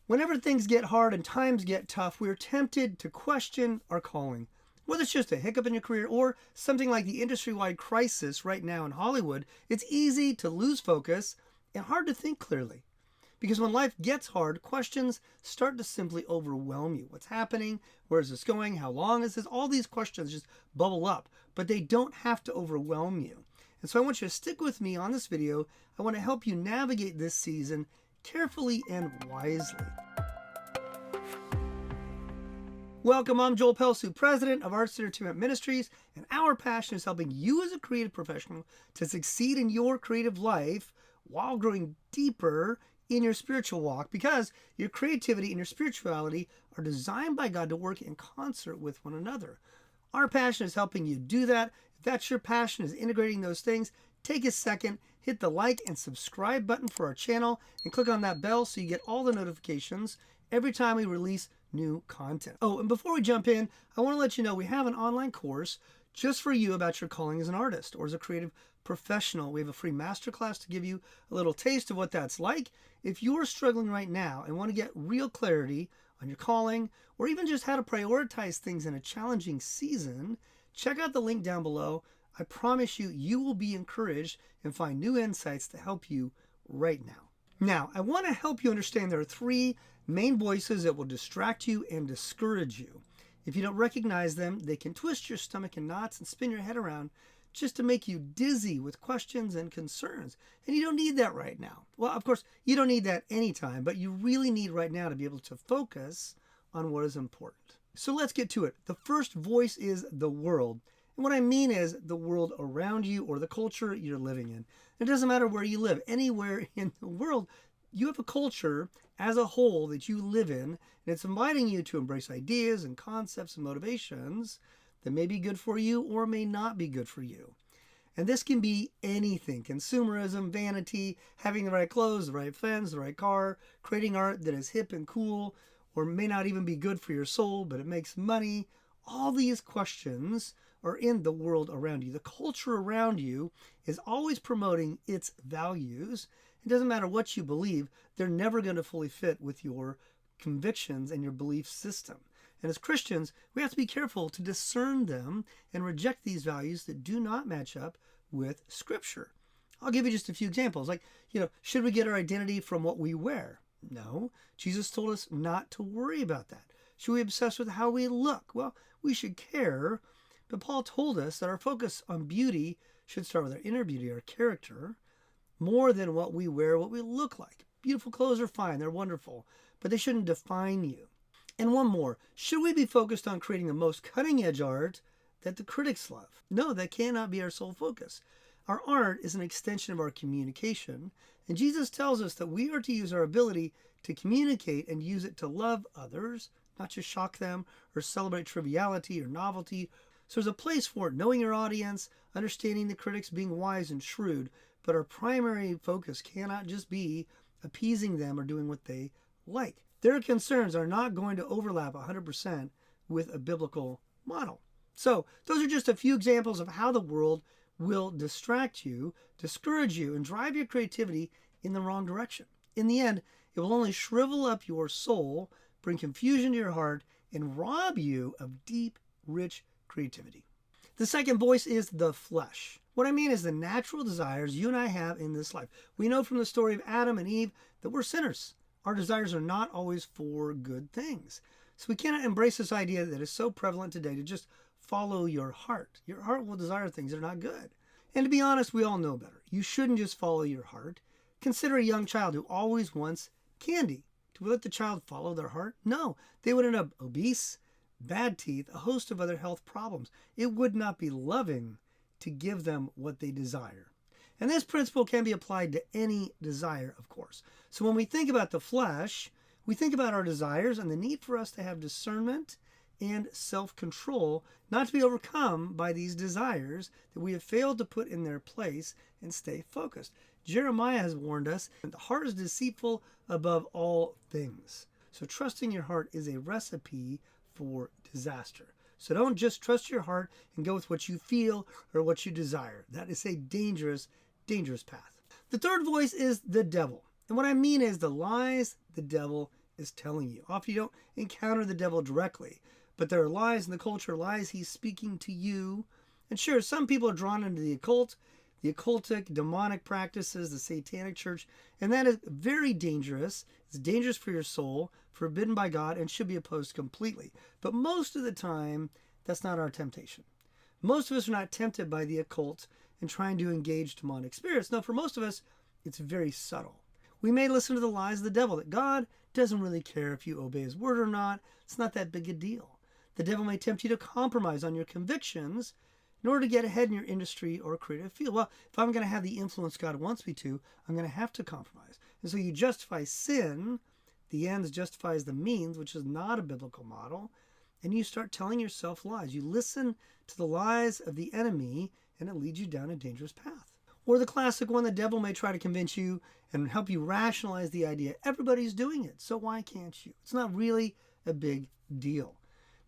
Whenever things get hard and times get tough, we are tempted to question our calling. Whether it's just a hiccup in your career or something like the industry-wide crisis right now in Hollywood, it's easy to lose focus and hard to think clearly. Because when life gets hard, questions start to simply overwhelm you. What's happening? Where is this going? How long is this? All these questions just bubble up, but they don't have to overwhelm you. And so I want you to stick with me on this video. I want to help you navigate this season carefully and wisely. Welcome, I'm Joel Pelsu, President of Arts Entertainment Ministries, and our passion is helping you as a creative professional to succeed in your creative life while growing deeper in your spiritual walk, because your creativity and your spirituality are designed by God to work in concert with one another. Our passion is helping you do that. If that's your passion, is integrating those things, take a second, hit the like and subscribe button for our channel, and click on that bell so you get all the notifications every time we release new content. Oh, and before we jump in, I want to let you know we have an online course just for you about your calling as an artist or as a creative professional. We have a free masterclass to give you a little taste of what that's like. If you're struggling right now and want to get real clarity on your calling, or even just how to prioritize things in a challenging season, check out the link down below. I promise you, you will be encouraged and find new insights to help you right now. Now, I want to help you understand there are three main voices that will distract you and discourage you. If you don't recognize them, they can twist your stomach in knots and spin your head around just to make you dizzy with questions and concerns. And you don't need that right now. Well, of course, you don't need that anytime, but you really need right now to be able to focus on what is important. So let's get to it. The first voice is the world. And what I mean is the world around you or the culture you're living in. It doesn't matter where you live. Anywhere in the world, you have a culture as a whole that you live in, and it's inviting you to embrace ideas and concepts and motivations that may be good for you or may not be good for you. And this can be anything: consumerism, vanity, having the right clothes, the right friends, the right car, creating art that is hip and cool, or may not even be good for your soul, but it makes money. All these questions are in the world around you. The culture around you is always promoting its values. It doesn't matter what you believe, they're never going to fully fit with your convictions and your belief system. And as Christians, we have to be careful to discern them and reject these values that do not match up with Scripture. I'll give you just a few examples. Like, should we get our identity from what we wear? No. Jesus told us not to worry about that. Should we obsess with how we look? Well, we should care. But Paul told us that our focus on beauty should start with our inner beauty, our character, more than what we wear, what we look like. Beautiful clothes are fine, they're wonderful, but they shouldn't define you. And one more, should we be focused on creating the most cutting-edge art that the critics love? No, that cannot be our sole focus. Our art is an extension of our communication, and Jesus tells us that we are to use our ability to communicate and use it to love others, not just shock them or celebrate triviality or novelty. So there's a place for it, knowing your audience, understanding the critics, being wise and shrewd, but our primary focus cannot just be appeasing them or doing what they like. Their concerns are not going to overlap 100% with a biblical model. So those are just a few examples of how the world will distract you, discourage you, and drive your creativity in the wrong direction. In the end, it will only shrivel up your soul, bring confusion to your heart, and rob you of deep, rich creativity. The second voice is the flesh. What I mean is the natural desires you and I have in this life. We know from the story of Adam and Eve that we're sinners. Our desires are not always for good things. So we cannot embrace this idea that is so prevalent today to just follow your heart. Your heart will desire things that are not good. And to be honest, we all know better. You shouldn't just follow your heart. Consider a young child who always wants candy. Do we let the child follow their heart? No. They would end up obese, bad teeth, a host of other health problems. It would not be loving to give them what they desire. And this principle can be applied to any desire, of course. So when we think about the flesh, we think about our desires and the need for us to have discernment and self-control, not to be overcome by these desires that we have failed to put in their place and stay focused. Jeremiah has warned us that the heart is deceitful above all things. So trusting your heart is a recipe for disaster. So don't just trust your heart and go with what you feel or what you desire. That is a dangerous, dangerous path. The third voice is the devil. And what I mean is the lies the devil is telling you. Often you don't encounter the devil directly, but there are lies in the culture, lies he's speaking to you. And sure, some people are drawn into the occult, the occultic, demonic practices, the satanic church, and that is very dangerous. It's dangerous for your soul, forbidden by God, and should be opposed completely. But most of the time, that's not our temptation. Most of us are not tempted by the occult and trying to engage demonic spirits. No, for most of us, it's very subtle. We may listen to the lies of the devil that God doesn't really care if you obey his word or not. It's not that big a deal. The devil may tempt you to compromise on your convictions in order to get ahead in your industry or creative field. Well, if I'm going to have the influence God wants me to, I'm going to have to compromise. And so you justify sin, the ends justifies the means, which is not a biblical model, and you start telling yourself lies. You listen to the lies of the enemy, and it leads you down a dangerous path. Or the classic one, the devil may try to convince you and help you rationalize the idea. Everybody's doing it, so why can't you? It's not really a big deal.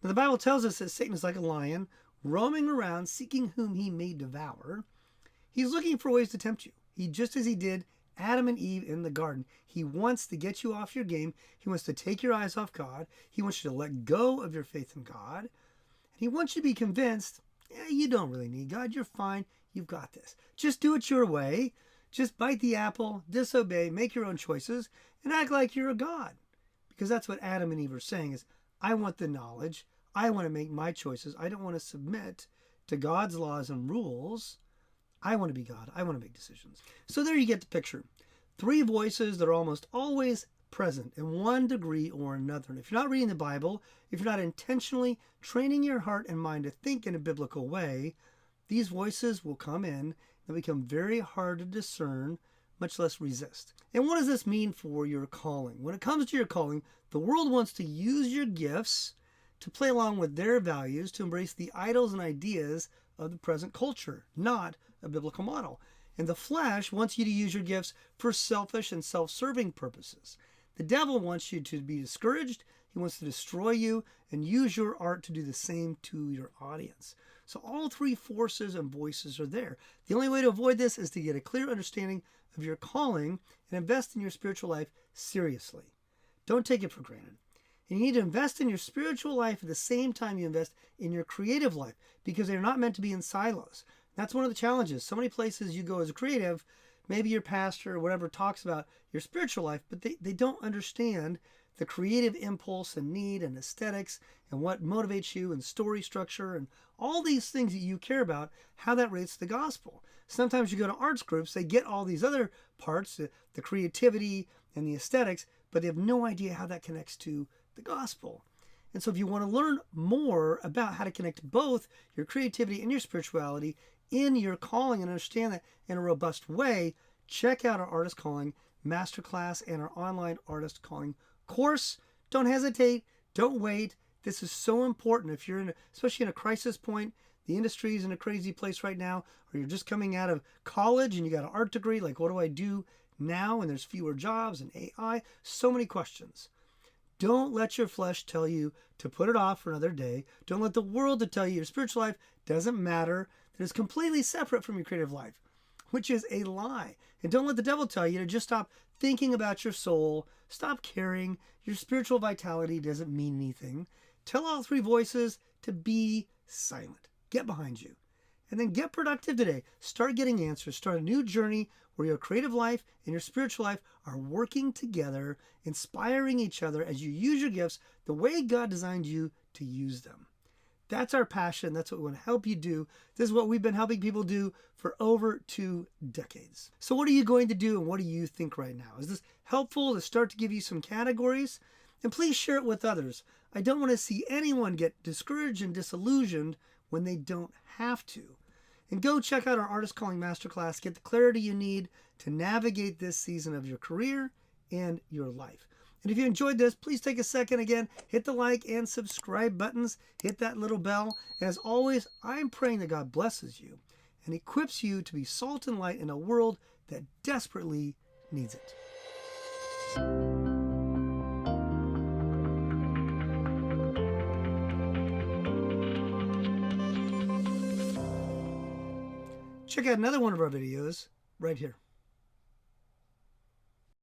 Now, the Bible tells us that Satan is like a lion, roaming around, seeking whom he may devour. He's looking for ways to tempt you. Just as he did Adam and Eve in the garden. He wants to get you off your game. He wants to take your eyes off God. He wants you to let go of your faith in God. And he wants you to be convinced, you don't really need God. You're fine. You've got this. Just do it your way. Just bite the apple, disobey, make your own choices, and act like you're a God. Because that's what Adam and Eve are saying is, I want the knowledge. I want to make my choices. I don't want to submit to God's laws and rules. I want to be God. I want to make decisions. So there you get the picture. 3 voices that are almost always present in one degree or another. And if you're not reading the Bible, if you're not intentionally training your heart and mind to think in a biblical way, these voices will come in and become very hard to discern, much less resist. And what does this mean for your calling? When it comes to your calling, the world wants to use your gifts to play along with their values, to embrace the idols and ideas of the present culture, not a biblical model. And the flesh wants you to use your gifts for selfish and self-serving purposes. The devil wants you to be discouraged. He wants to destroy you and use your art to do the same to your audience. So all 3 forces and voices are there. The only way to avoid this is to get a clear understanding of your calling and invest in your spiritual life seriously. Don't take it for granted. And you need to invest in your spiritual life at the same time you invest in your creative life, because they're not meant to be in silos. That's one of the challenges. So many places you go as a creative, maybe your pastor or whatever talks about your spiritual life, but they don't understand the creative impulse and need and aesthetics and what motivates you and story structure and all these things that you care about, how that relates to the gospel. Sometimes you go to arts groups, they get all these other parts, the creativity and the aesthetics, but they have no idea how that connects to the gospel. And so if you want to learn more about how to connect both your creativity and your spirituality in your calling and understand that in a robust way, check out our Artist Calling Masterclass and our online Artist Calling course. Don't hesitate. Don't wait. This is so important. If you're especially in a crisis point, the industry is in a crazy place right now, or you're just coming out of college and you got an art degree, like what do I do now? And there's fewer jobs and AI, so many questions. Don't let your flesh tell you to put it off for another day. Don't let the world to tell you your spiritual life doesn't matter, that it's completely separate from your creative life, which is a lie. And don't let the devil tell you to just stop thinking about your soul, stop caring, your spiritual vitality doesn't mean anything. Tell all 3 voices to be silent. Get behind you. And then get productive today. Start getting answers. Start a new journey where your creative life and your spiritual life are working together, inspiring each other as you use your gifts the way God designed you to use them. That's our passion. That's what we want to help you do. This is what we've been helping people do for over 2 decades. So what are you going to do and what do you think right now? Is this helpful to start to give you some categories? And please share it with others. I don't want to see anyone get discouraged and disillusioned when they don't have to. And go check out our Artist Calling Masterclass. Get the clarity you need to navigate this season of your career and your life. And if you enjoyed this, please take a second again, hit the like and subscribe buttons, hit that little bell. And as always, I'm praying that God blesses you and equips you to be salt and light in a world that desperately needs it. Check out another one of our videos right here.